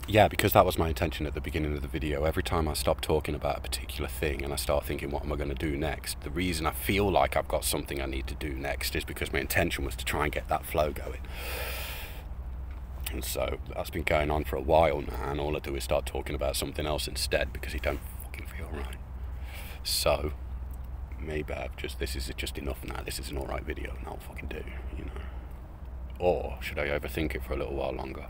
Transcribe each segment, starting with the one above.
Yeah, because that was my intention at the beginning of the video. Every time I stop talking about a particular thing and I start thinking, what am I going to do next? The reason I feel like I've got something I need to do next is because my intention was to try and get that flow going. And so that's been going on for a while now, and all I do is start talking about something else instead because it don't fucking feel right. So maybe this is just enough now. This is an alright video and I'll fucking do, you know. Or should I overthink it for a little while longer?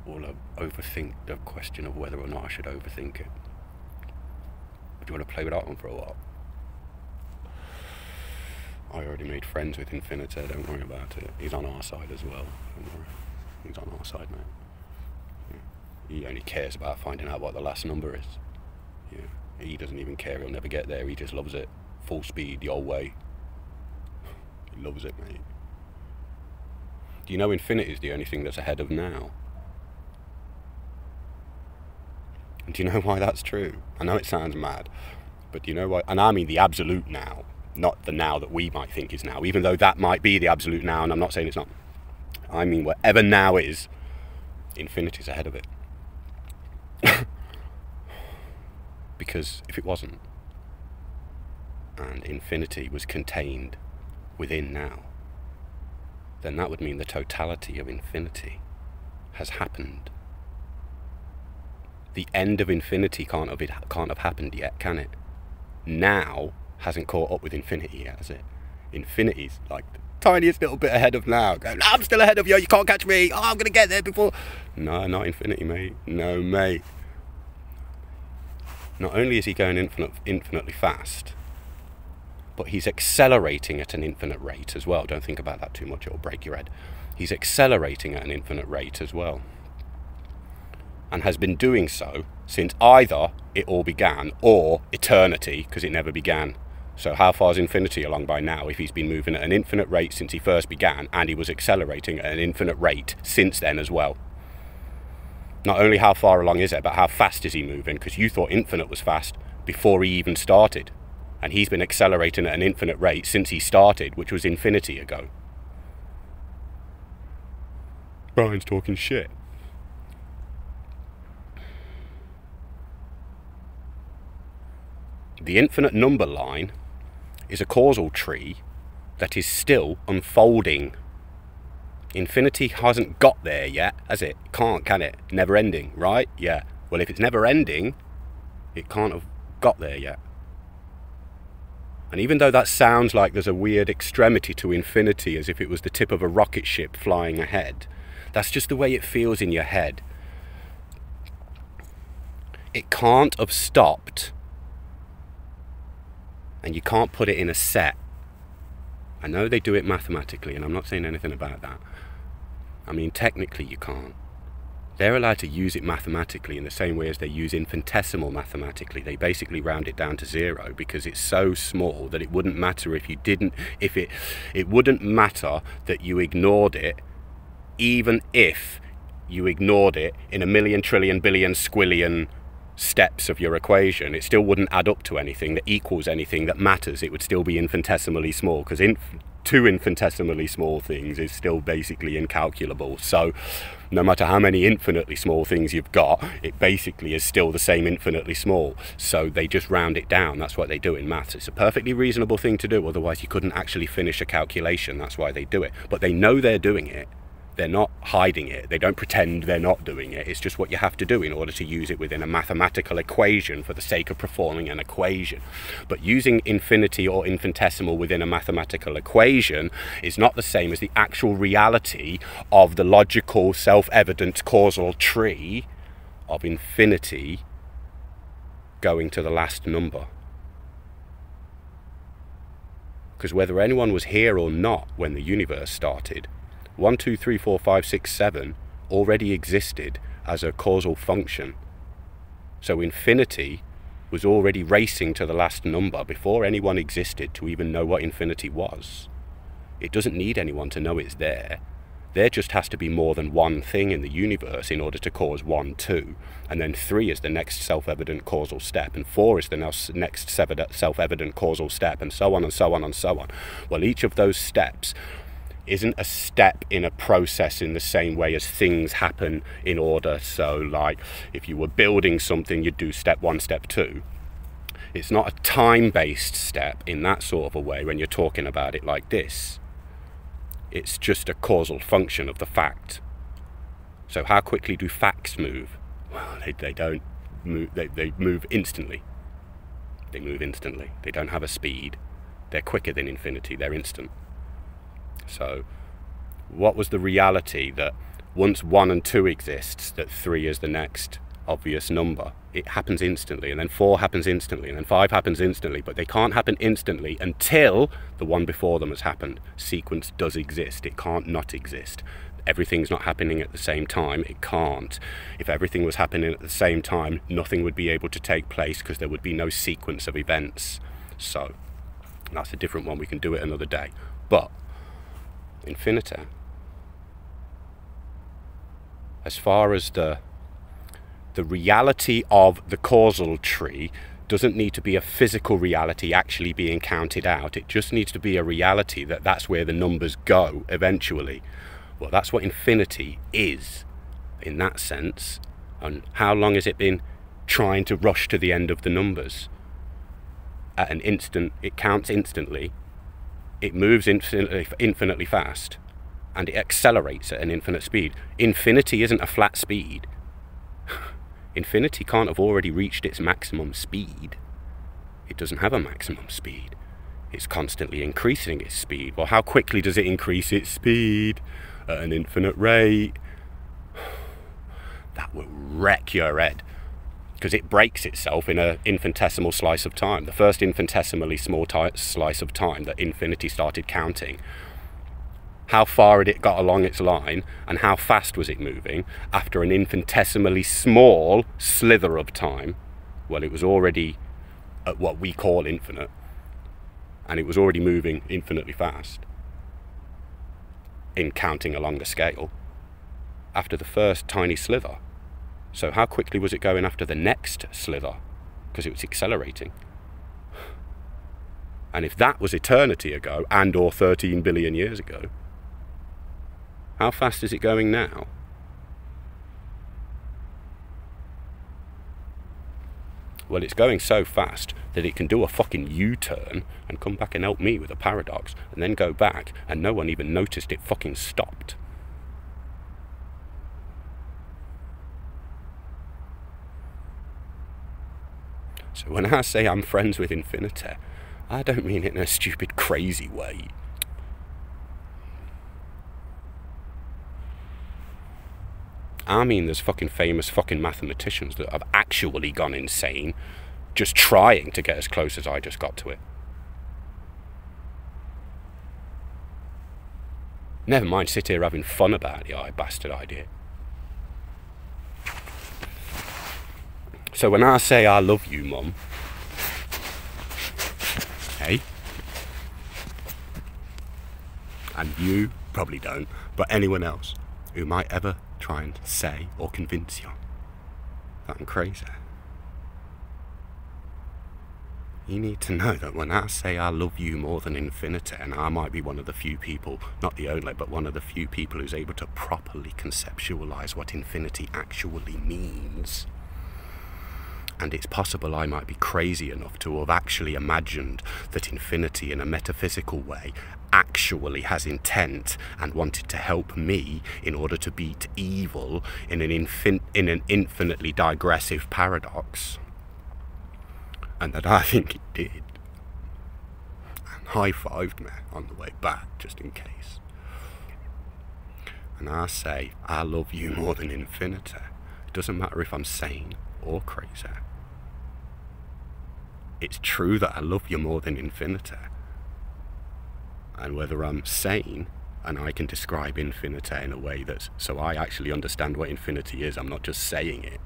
Or overthink the question of whether or not I should overthink it? Do you want to play with that one for a while? I already made friends with Infinity, don't worry about it. He's on our side as well, don't worry. He's on our side, mate. Yeah. He only cares about finding out what the last number is. Yeah. He doesn't even care, he'll never get there, he just loves it. Full speed, your way. He loves it, mate. Do you know infinity is the only thing that's ahead of now? And do you know why that's true? I know it sounds mad, but do you know why? And I mean the absolute now, not the now that we might think is now, even though that might be the absolute now, and I'm not saying it's not. I mean whatever now is, infinity's ahead of it. Because if it wasn't, and infinity was contained within now, then that would mean the totality of infinity has happened. The end of infinity can't have happened yet, can it? Now hasn't caught up with infinity yet, has it? Infinity's like the tiniest little bit ahead of now. Going, I'm still ahead of you, you can't catch me. Oh, I'm going to get there before. No, not infinity, mate. No, mate. Not only is he going infinitely fast, but he's accelerating at an infinite rate as well. Don't think about that too much, it'll break your head. He's accelerating at an infinite rate as well. And has been doing so since either it all began or eternity, because it never began. So how far is infinity along by now if he's been moving at an infinite rate since he first began, and he was accelerating at an infinite rate since then as well? Not only how far along is it, but how fast is he moving? Because you thought infinite was fast before he even started. And he's been accelerating at an infinite rate since he started, which was infinity ago. Brian's talking shit. The infinite number line is a causal tree that is still unfolding. Infinity hasn't got there yet, has it? Can't, can it? Never ending, right? Yeah. Well, if it's never ending, it can't have got there yet. And even though that sounds like there's a weird extremity to infinity, as if it was the tip of a rocket ship flying ahead, that's just the way it feels in your head. It can't have stopped. And you can't put it in a set. I know they do it mathematically, and I'm not saying anything about that. I mean, technically you can't. They're allowed to use it mathematically in the same way as they use infinitesimal mathematically. They basically round it down to 0 because it's so small that it wouldn't matter if you didn't, it wouldn't matter that you ignored it, even if you ignored it in a million, trillion, billion, squillion steps of your equation. It still wouldn't add up to anything that equals anything that matters. It would still be infinitesimally small, because two infinitesimally small things is still basically incalculable. So no matter how many infinitely small things you've got, it basically is still the same infinitely small. So they just round it down. That's what they do in maths. It's a perfectly reasonable thing to do, otherwise you couldn't actually finish a calculation. That's why they do it. But they know they're doing it. They're not hiding it. They don't pretend they're not doing it. It's just what you have to do in order to use it within a mathematical equation for the sake of performing an equation. But using infinity or infinitesimal within a mathematical equation is not the same as the actual reality of the logical, self-evident causal tree of infinity going to the last number. Because whether anyone was here or not when the universe started, 1, 2, 3, 4, 5, 6, 7 already existed as a causal function. So infinity was already racing to the last number before anyone existed to even know what infinity was. It doesn't need anyone to know it's there. There just has to be more than one thing in the universe in order to cause 1, 2. And then 3 is the next self-evident causal step. And 4 is the next self-evident causal step. And so on and so on and so on. Well, each of those steps isn't a step in a process in the same way as things happen in order. So like if you were building something, you'd do step 1, step 2. It's not a time-based step in that sort of a way when you're talking about it like this. It's just a causal function of the fact. So how quickly do facts move? Well, they don't move, they move instantly. They move instantly. They don't have a speed. They're quicker than infinity. They're instant. So what was the reality that once 1 and 2 exists, that 3 is the next obvious number? It happens instantly, and then 4 happens instantly, and then 5 happens instantly, but they can't happen instantly until the one before them has happened. Sequence does exist. It can't not exist. Everything's not happening at the same time. It can't. If everything was happening at the same time, nothing would be able to take place because there would be no sequence of events. So that's a different one. We can do it another day. But infinity, as far as the reality of the causal tree, doesn't need to be a physical reality actually being counted out. It just needs to be a reality that that's where the numbers go eventually. Well, that's what infinity is in that sense. And how long has it been trying to rush to the end of the numbers? At an instant, it counts instantly, it moves infinitely fast, and it accelerates at an infinite speed. Infinity isn't a flat speed. Infinity can't have already reached its maximum speed. It doesn't have a maximum speed. It's constantly increasing its speed. Well, how quickly does it increase its speed? At an infinite rate. That will wreck your head, because it breaks itself in an infinitesimal slice of time. The first infinitesimally small slice of time that infinity started counting. How far had it got along its line, and how fast was it moving after an infinitesimally small slither of time? Well, it was already at what we call infinite, and it was already moving infinitely fast in counting along the scale after the first tiny slither. So how quickly was it going after the next slither? Because it was accelerating. And if that was eternity ago, and or 13 billion years ago, how fast is it going now? Well, it's going so fast that it can do a fucking U-turn and come back and help me with a paradox, and then go back, and no one even noticed it fucking stopped. So when I say I'm friends with infinity, I don't mean it in a stupid, crazy way. I mean there's fucking famous fucking mathematicians that have actually gone insane just trying to get as close as I just got to it. Never mind sit here having fun about the bastard idea. So when I say I love you, Mum, hey, and you probably don't, but anyone else who might ever try and say or convince you that I'm crazy, you need to know that when I say I love you more than infinity, and I might be one of the few people, not the only, but one of the few people who's able to properly conceptualize what infinity actually means, and it's possible I might be crazy enough to have actually imagined that infinity in a metaphysical way actually has intent and wanted to help me in order to beat evil in an infinitely digressive paradox, and that I think it did, and high-fived me on the way back just in case. And I say I love you more than infinity. It doesn't matter if I'm sane or crazy. It's true that I love you more than infinity. And whether I'm sane and I can describe infinity in a way that's so I actually understand what infinity is, I'm not just saying it.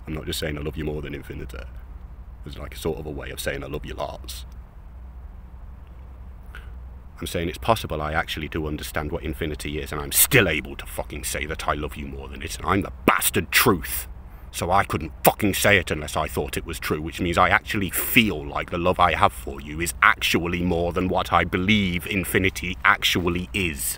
I'm not just saying I love you more than infinity. It's like a sort of a way of saying I love you lots. I'm saying it's possible I actually do understand what infinity is, and I'm still able to fucking say that I love you more than it, and I'm the bastard truth. So I couldn't fucking say it unless I thought it was true, which means I actually feel like the love I have for you is actually more than what I believe infinity actually is.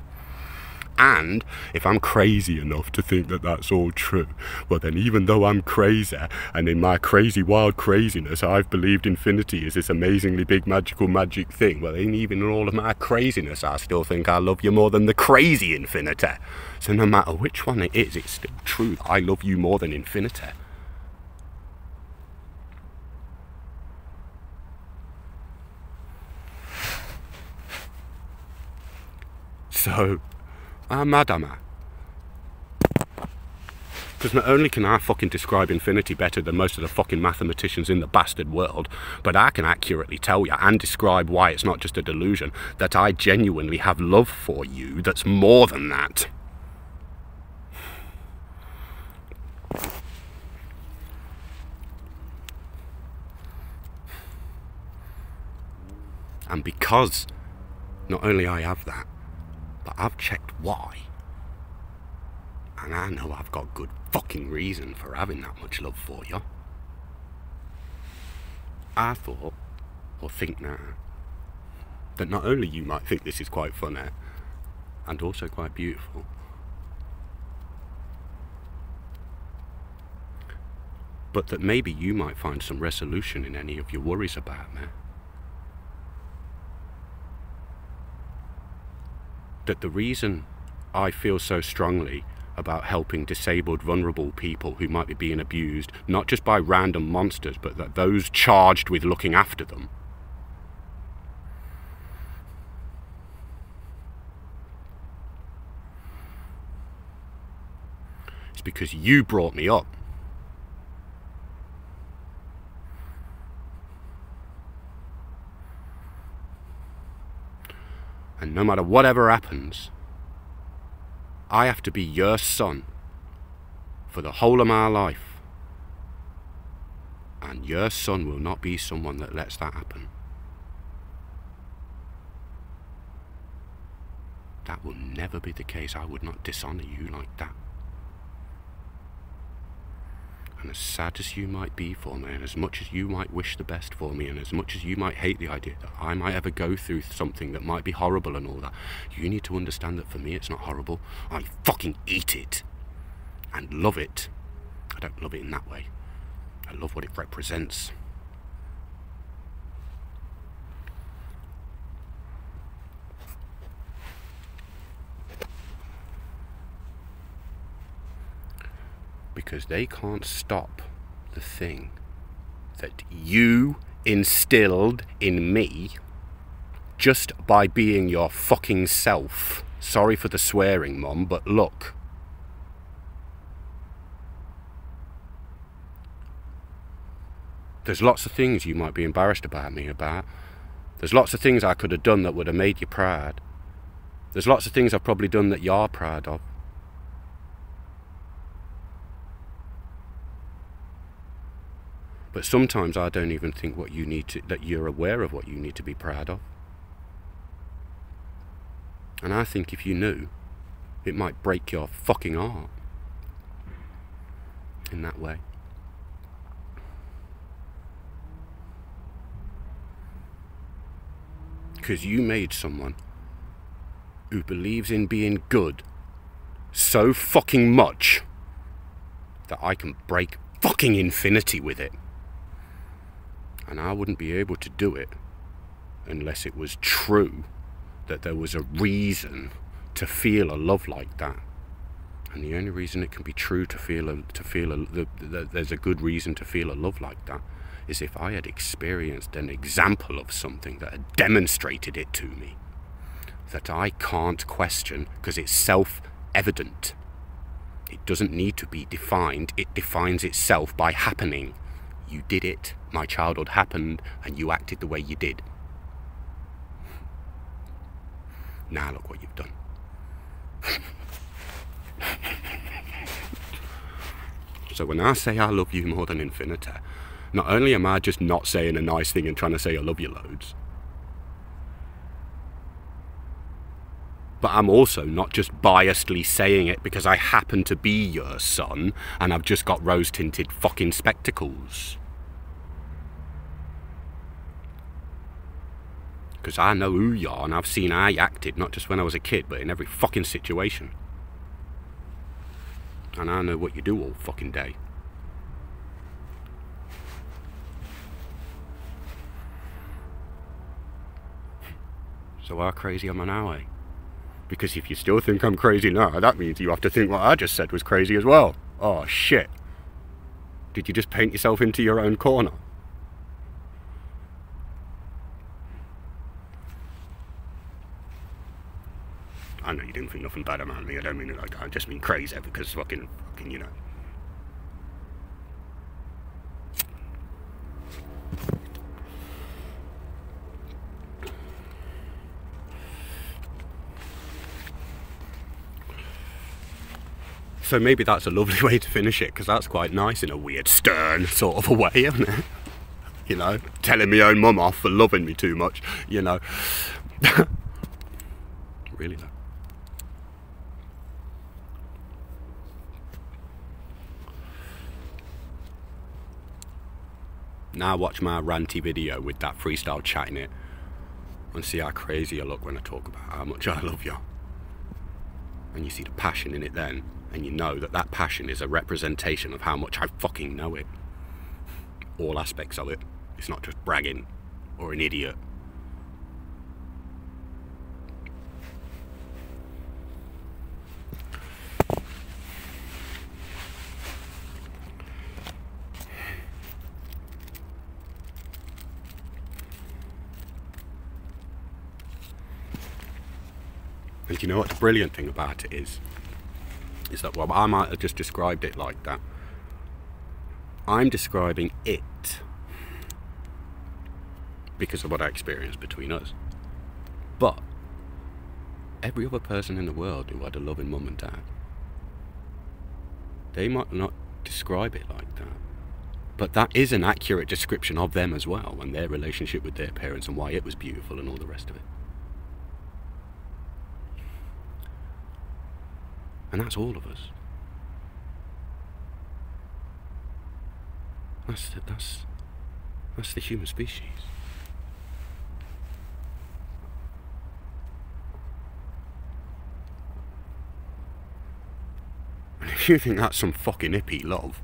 And if I'm crazy enough to think that that's all true, well then even though I'm crazy, and in my crazy wild craziness I've believed infinity is this amazingly big magic thing, well then even in all of my craziness I still think I love you more than the crazy infinity. So no matter which one it is, it's still true that I love you more than infinity. So, how mad am I? Because not only can I fucking describe infinity better than most of the fucking mathematicians in the bastard world, but I can accurately tell you and describe why it's not just a delusion, that I genuinely have love for you that's more than that. And because not only I have that, but I've checked why. And I know I've got good fucking reason for having that much love for you. I thought, or think now, that not only you might think this is quite funny, and also quite beautiful, but that maybe you might find some resolution in any of your worries about me. That the reason I feel so strongly about helping disabled, vulnerable people who might be being abused, not just by random monsters, but that those charged with looking after them, is because you brought me up. And no matter whatever happens, I have to be your son for the whole of my life. And your son will not be someone that lets that happen. That will never be the case. I would not dishonor you like that. And as sad as you might be for me, and as much as you might wish the best for me, and as much as you might hate the idea that I might ever go through something that might be horrible and all that, you need to understand that for me it's not horrible. I fucking eat it and love it. I don't love it in that way. I love what it represents. Because they can't stop the thing that you instilled in me just by being your fucking self. Sorry for the swearing, Mum, but look. There's lots of things you might be embarrassed about me about. There's lots of things I could have done that would have made you proud. There's lots of things I've probably done that you're proud of. But sometimes I don't even think that you're aware of what you need to be proud of. And I think if you knew, it might break your fucking heart in that way. Because you made someone who believes in being good so fucking much that I can break fucking infinity with it. And I wouldn't be able to do it unless it was true that there was a reason to feel a love like that. And the only reason it can be true there's a good reason to feel a love like that is if I had experienced an example of something that had demonstrated it to me, that I can't question because it's self-evident. It doesn't need to be defined. It defines itself by happening. You did it, my childhood happened, and you acted the way you did. Now look what you've done. So when I say I love you more than infinity, not only am I just not saying a nice thing and trying to say I love you loads, but I'm also not just biasedly saying it because I happen to be your son and I've just got rose-tinted fucking spectacles. Because I know who you are, and I've seen how you acted, not just when I was a kid, but in every fucking situation. And I know what you do all fucking day. So how crazy am I now, eh? Because if you still think I'm crazy now, that means you have to think what I just said was crazy as well. Oh shit. Did you just paint yourself into your own corner? I know you didn't think nothing bad about me. I don't mean it like that. I just mean crazy because fucking, you know. So maybe that's a lovely way to finish it, because that's quite nice in a weird, stern sort of a way, isn't it? You know, telling my own mum off for loving me too much, you know. Really though. Now watch my ranty video with that freestyle chat in it and see how crazy I look when I talk about how much I love you. And you see the passion in it then, and you know that that passion is a representation of how much I fucking know it. All aspects of it. It's not just bragging or an idiot. And you know what the brilliant thing about it is that, well, I might have just described it like that. I'm describing it because of what I experienced between us. But every other person in the world who had a loving mum and dad, they might not describe it like that. But that is an accurate description of them as well, and their relationship with their parents and why it was beautiful and all the rest of it. And that's all of us. That's the human species. And if you think that's some fucking hippie love,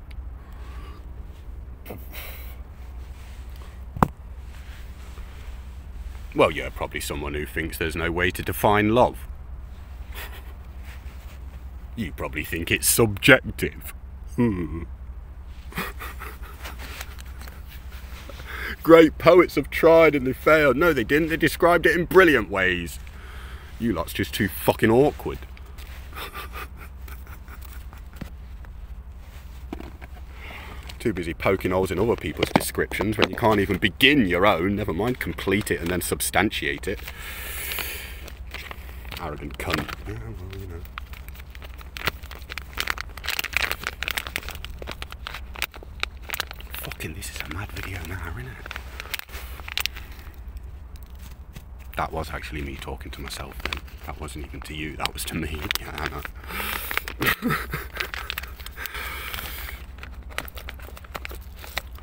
well, you're probably someone who thinks there's no way to define love. You probably think it's subjective. Great poets have tried and they failed. No, they didn't. They described it in brilliant ways. You lot's just too fucking awkward. Too busy poking holes in other people's descriptions when you can't even begin your own, never mind complete it and then substantiate it. Arrogant cunt. Yeah, well, you know. Fucking, this is a mad video now, isn't it? That was actually me talking to myself then. That wasn't even to you, that was to me. Yeah, I know.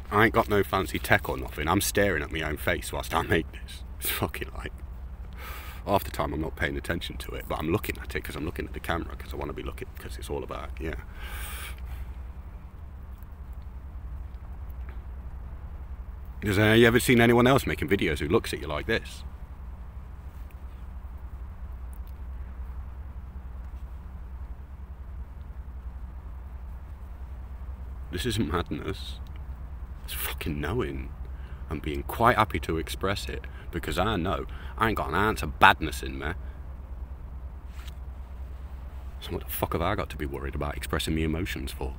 I ain't got no fancy tech or nothing. I'm staring at my own face whilst I make this. It's fucking like... half the time I'm not paying attention to it, but I'm looking at it because I'm looking at the camera because I want to be looking, because it's all about, yeah. Has you ever seen anyone else making videos who looks at you like this? This isn't madness. It's fucking knowing. I'm being quite happy to express it because I know I ain't got an ounce of badness in me. So what the fuck have I got to be worried about expressing my emotions for?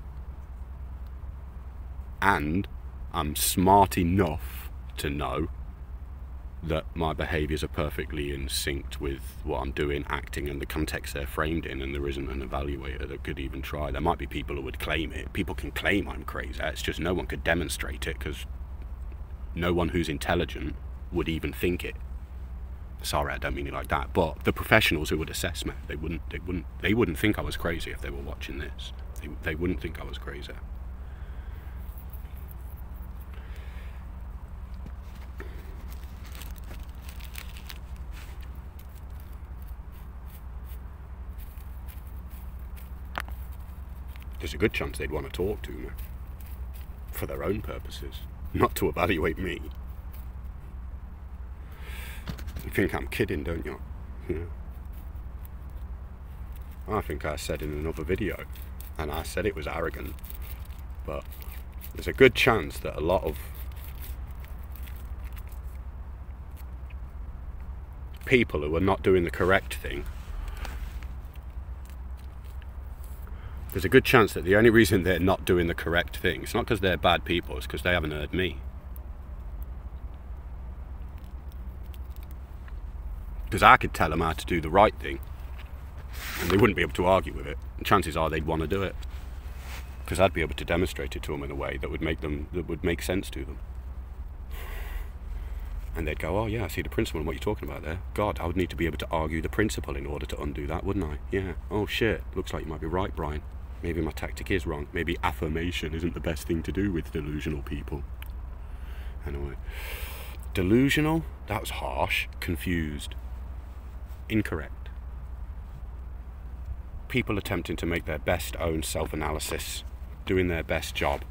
And I'm smart enough to know that my behaviours are perfectly in sync with what I'm doing, acting, and the context they're framed in, and there isn't an evaluator that could even try. There might be people who would claim it. People can claim I'm crazy. It's just no one could demonstrate it because no one who's intelligent would even think it. Sorry, I don't mean it like that, but the professionals who would assess me, they wouldn't think I was crazy if they were watching this. They wouldn't think I was crazy. there's a good chance they'd want to talk to me for their own purposes, not to evaluate me. You think I'm kidding, don't you? Yeah. I think I said in another video, and I said it was arrogant, but there's a good chance that a lot of people who are not doing the correct thing, there's a good chance that the only reason they're not doing the correct thing, it's not because they're bad people, it's because they haven't heard me. Because I could tell them how to do the right thing, and they wouldn't be able to argue with it. And chances are they'd want to do it, because I'd be able to demonstrate it to them in a way that would make sense to them. And they'd go, oh yeah, I see the principle and what you're talking about there. God, I would need to be able to argue the principle in order to undo that, wouldn't I? Yeah. Oh shit, looks like you might be right, Brian. Maybe my tactic is wrong. Maybe affirmation isn't the best thing to do with delusional people. Anyway. Delusional? That was harsh. Confused. Incorrect. People attempting to make their best own self-analysis, doing their best job,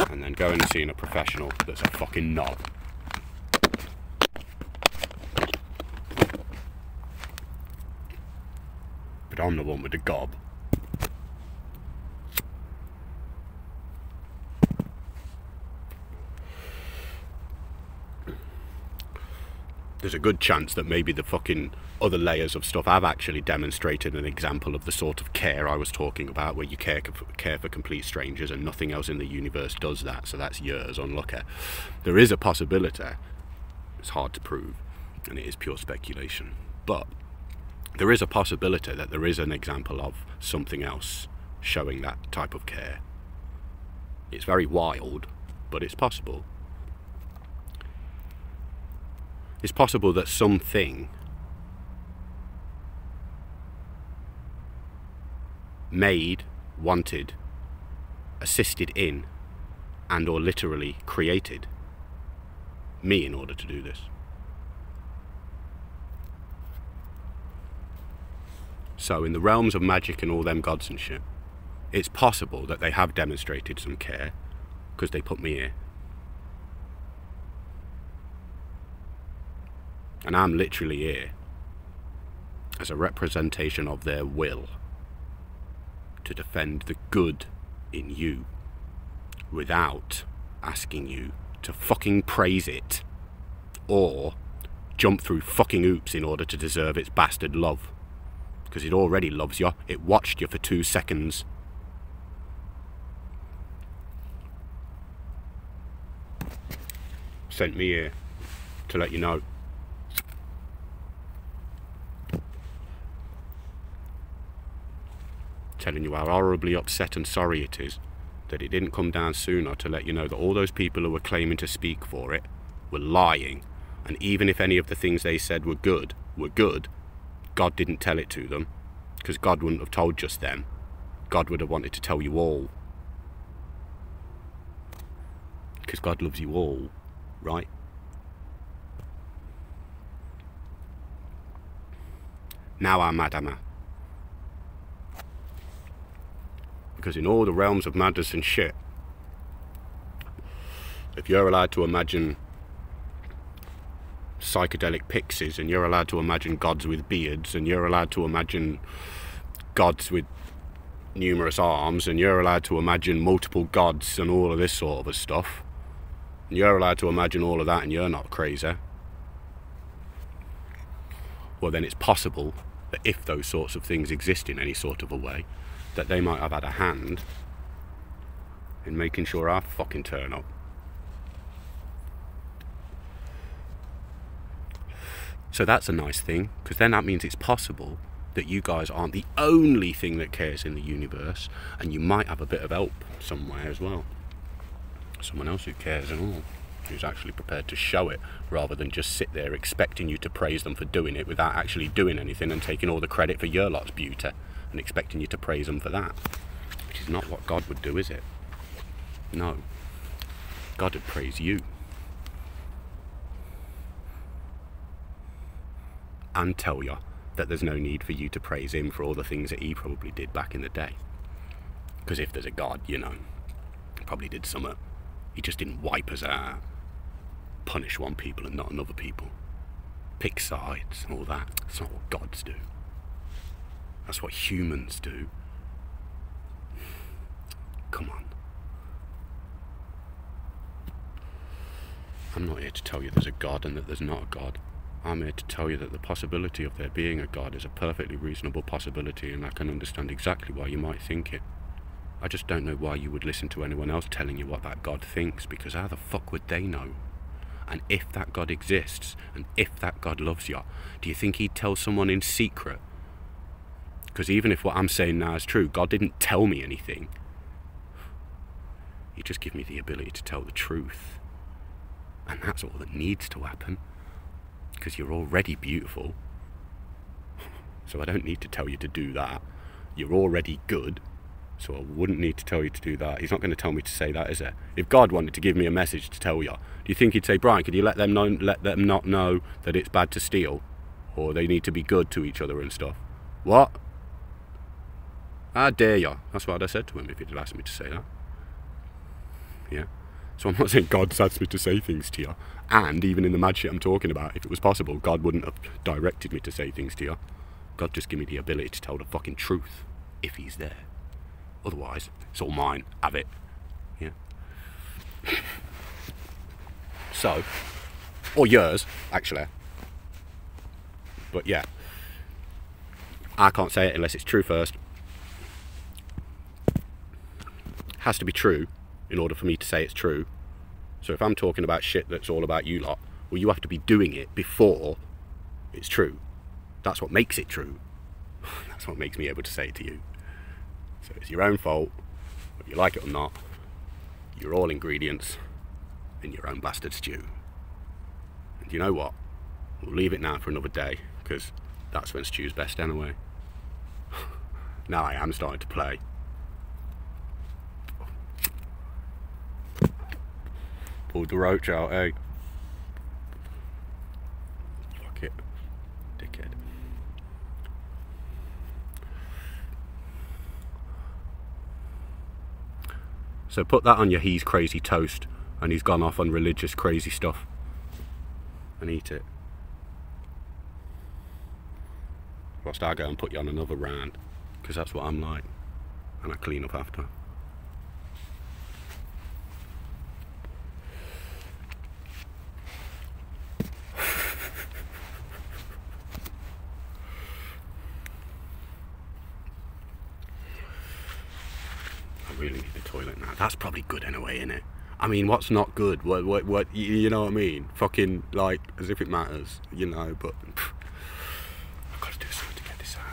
and then going and seeing a professional that's a fucking knob. But I'm the one with the gob. There's a good chance that maybe the fucking other layers of stuff I've actually demonstrated an example of the sort of care I was talking about, where you care for complete strangers and nothing else in the universe does that, so that's yours, unlucky. There is a possibility, it's hard to prove, and it is pure speculation, but there is a possibility that there is an example of something else showing that type of care. It's very wild, but it's possible. It's possible that something made, wanted, assisted in, and or literally created me in order to do this. So in the realms of magic and all them gods and shit, it's possible that they have demonstrated some care because they put me here. And I'm literally here as a representation of their will to defend the good in you without asking you to fucking praise it or jump through fucking hoops in order to deserve its bastard love. Because it already loves you. It watched you for 2 seconds. Sent me here to let you know. Telling you how horribly upset and sorry it is that it didn't come down sooner to let you know that all those people who were claiming to speak for it were lying, and even if any of the things they said were good, God didn't tell it to them, because God wouldn't have told just them. God would have wanted to tell you all, because God loves you all, right? Now I'm mad, am I? Because in all the realms of madness and shit, if you're allowed to imagine psychedelic pixies, and you're allowed to imagine gods with beards, and you're allowed to imagine gods with numerous arms, and you're allowed to imagine multiple gods and all of this sort of stuff, and you're allowed to imagine all of that and you're not crazy, well then it's possible that if those sorts of things exist in any sort of a way, that they might have had a hand in making sure I fucking turn up. So that's a nice thing, because then that means it's possible that you guys aren't the only thing that cares in the universe, and you might have a bit of help somewhere as well. Someone else who cares and all, who's actually prepared to show it, rather than just sit there expecting you to praise them for doing it without actually doing anything and taking all the credit for your lot's beauty and expecting you to praise them for that. Which is not what God would do, is it? No. God would praise you. And tell you that there's no need for you to praise him for all the things that he probably did back in the day. Because if there's a God, you know, he probably did something. He just didn't wipe us out, punish one people and not another people, pick sides and all that. That's not what gods do. That's what humans do. Come on. I'm not here to tell you there's a God and that there's not a God. I'm here to tell you that the possibility of there being a God is a perfectly reasonable possibility, and I can understand exactly why you might think it. I just don't know why you would listen to anyone else telling you what that God thinks, because how the fuck would they know? And if that God exists, and if that God loves you, do you think he'd tell someone in secret? Because even if what I'm saying now is true, God didn't tell me anything. He just gave me the ability to tell the truth. And that's all that needs to happen. Because you're already beautiful. So I don't need to tell you to do that. You're already good. So I wouldn't need to tell you to do that. He's not going to tell me to say that, is it? If God wanted to give me a message to tell you, do you think he'd say, Brian, could you let them not know that it's bad to steal? Or they need to be good to each other and stuff? What? How dare you? That's what I'd have said to him if he'd asked me to say that. Yeah. So I'm not saying God asked me to say things to you. And even in the mad shit I'm talking about, if it was possible, God wouldn't have directed me to say things to you. God just give me the ability to tell the fucking truth, if he's there. Otherwise, it's all mine. Have it. Yeah. So, or yours, actually. But yeah, I can't say it unless it's true first. Has to be true in order for me to say it's true. So if I'm talking about shit that's all about you lot, well, you have to be doing it before it's true. That's what makes it true. That's what makes me able to say it to you. So it's your own fault, whether you like it or not. You're all ingredients in your own bastard stew. And you know what? We'll leave it now for another day, because that's when stew's best anyway. Now I am starting to play. Pulled the roach out, eh? Fuck it. Dickhead. So put that on your he's crazy toast, and he's gone off on religious crazy stuff, and eat it. Whilst I go and put you on another round, because that's what I'm like, and I clean up after. I really need the toilet now. That's probably good anyway, isn't it? I mean, what's not good? What? You know what I mean? Fucking, like, as if it matters, you know, but pff, I've got to do something to get this out.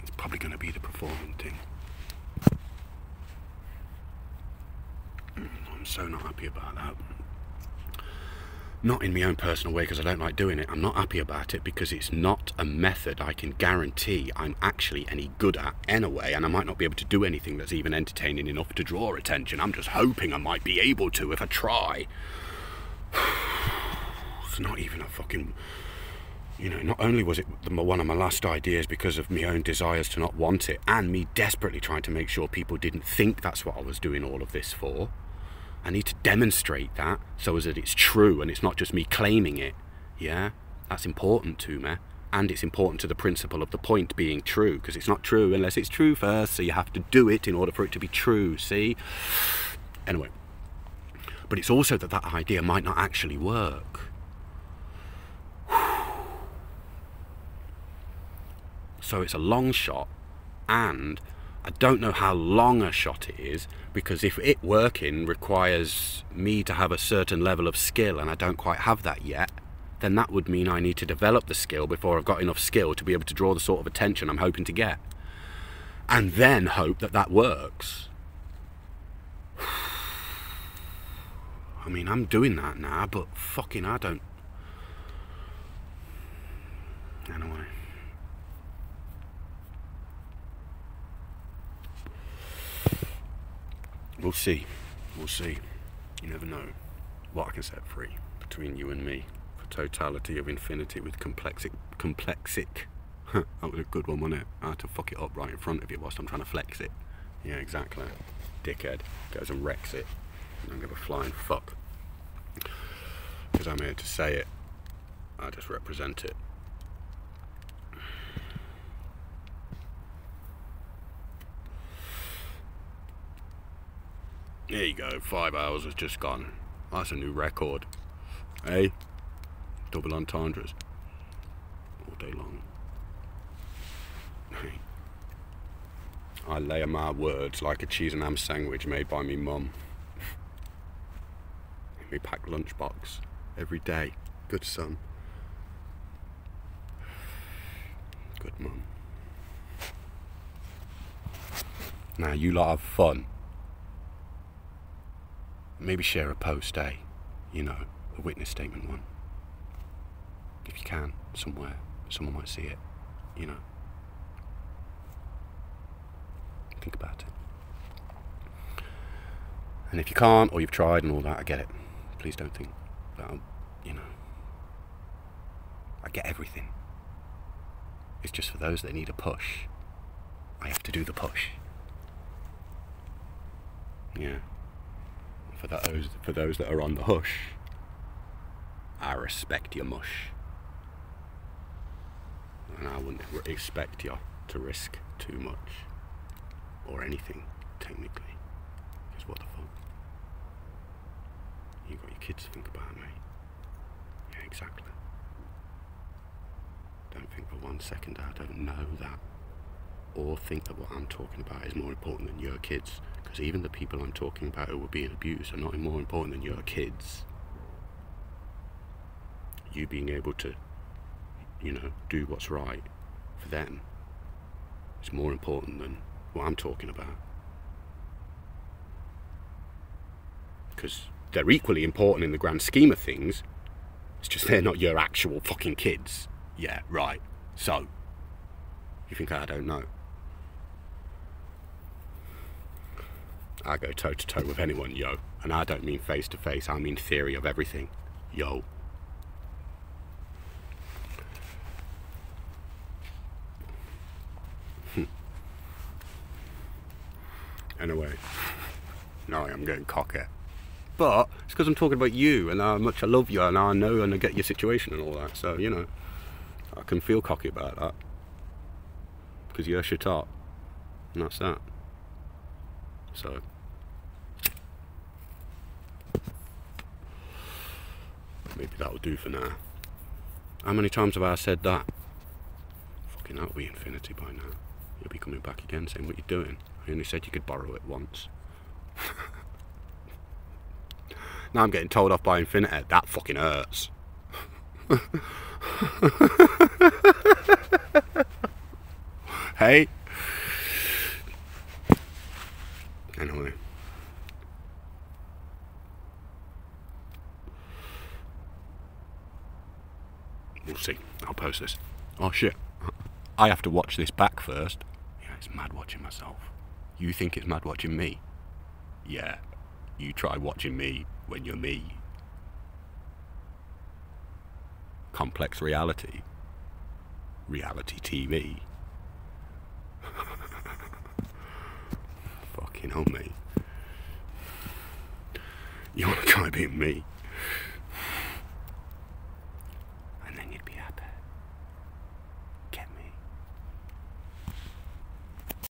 It's probably going to be the performing thing. I'm so not happy about that. Not in my own personal way, because I don't like doing it. I'm not happy about it because it's not a method I can guarantee I'm actually any good at anyway, and I might not be able to do anything that's even entertaining enough to draw attention. I'm just hoping I might be able to if I try. It's not even a fucking... You know, not only was it one of my last ideas because of my own desires to not want it, and me desperately trying to make sure people didn't think that's what I was doing all of this for. I need to demonstrate that so as that it's true and it's not just me claiming it. Yeah, that's important to me, and it's important to the principle of the point being true, because it's not true unless it's true first, so you have to do it in order for it to be true, see? Anyway, but it's also that that idea might not actually work. So it's a long shot, and I don't know how long a shot it is, because if it working requires me to have a certain level of skill and I don't quite have that yet, then that would mean I need to develop the skill before I've got enough skill to be able to draw the sort of attention I'm hoping to get. And then hope that that works. I mean, I'm doing that now, but fucking I don't... Anyway. We'll see. We'll see. You never know what I can set free between you and me. For totality of infinity with complexic That was a good one, wasn't it? I had to fuck it up right in front of you whilst I'm trying to flex it. Yeah, exactly. Dickhead goes and wrecks it. I don't give a flying fuck. Because I'm here to say it. I just represent it. There you go, 5 hours has just gone. That's a new record. Hey? Double entendres. All day long. Hey. I layer my words like a cheese and ham sandwich made by me mum. In me packed lunchbox. Every day. Good son. Good mum. Now you lot have fun. Maybe share a post, eh? You know, a witness statement one. If you can, somewhere. Someone might see it, you know. Think about it. And if you can't, or you've tried and all that, I get it. Please don't think that, you know. I get everything. It's just for those that need a push. I have to do the push. Yeah. For those that are on the hush, I respect your mush. And I wouldn't expect you to risk too much. Or anything, technically. Because what the fuck? You got your kids to think about, mate. Yeah, exactly. Don't think for 1 second I don't know that. Or think that what I'm talking about is more important than your kids. Because even the people I'm talking about who were being abused are not more important than your kids. You being able to, you know, do what's right for them is more important than what I'm talking about. Because they're equally important in the grand scheme of things. It's just they're not your actual fucking kids. Yeah, right. So, you think I don't know? I go toe to toe with anyone, yo. And I don't mean face to face, I mean theory of everything, yo. Anyway, no, I'm getting cocky. But it's because I'm talking about you and how much I love you and I know and I get your situation and all that. So, you know, I can feel cocky about that. Because you're shit up. And that's that. So. Maybe that'll do for now. How many times have I said that? Fucking that'll be infinity by now. You'll be coming back again saying, what you doing? I only said you could borrow it once. Now I'm getting told off by infinity. That fucking hurts. Hey? Anyway. We'll see. I'll post this. Oh shit. I have to watch this back first. Yeah, it's mad watching myself. You think it's mad watching me? Yeah. You try watching me when you're me. Complex reality. Reality TV. Fucking hell, mate. You wanna try being me?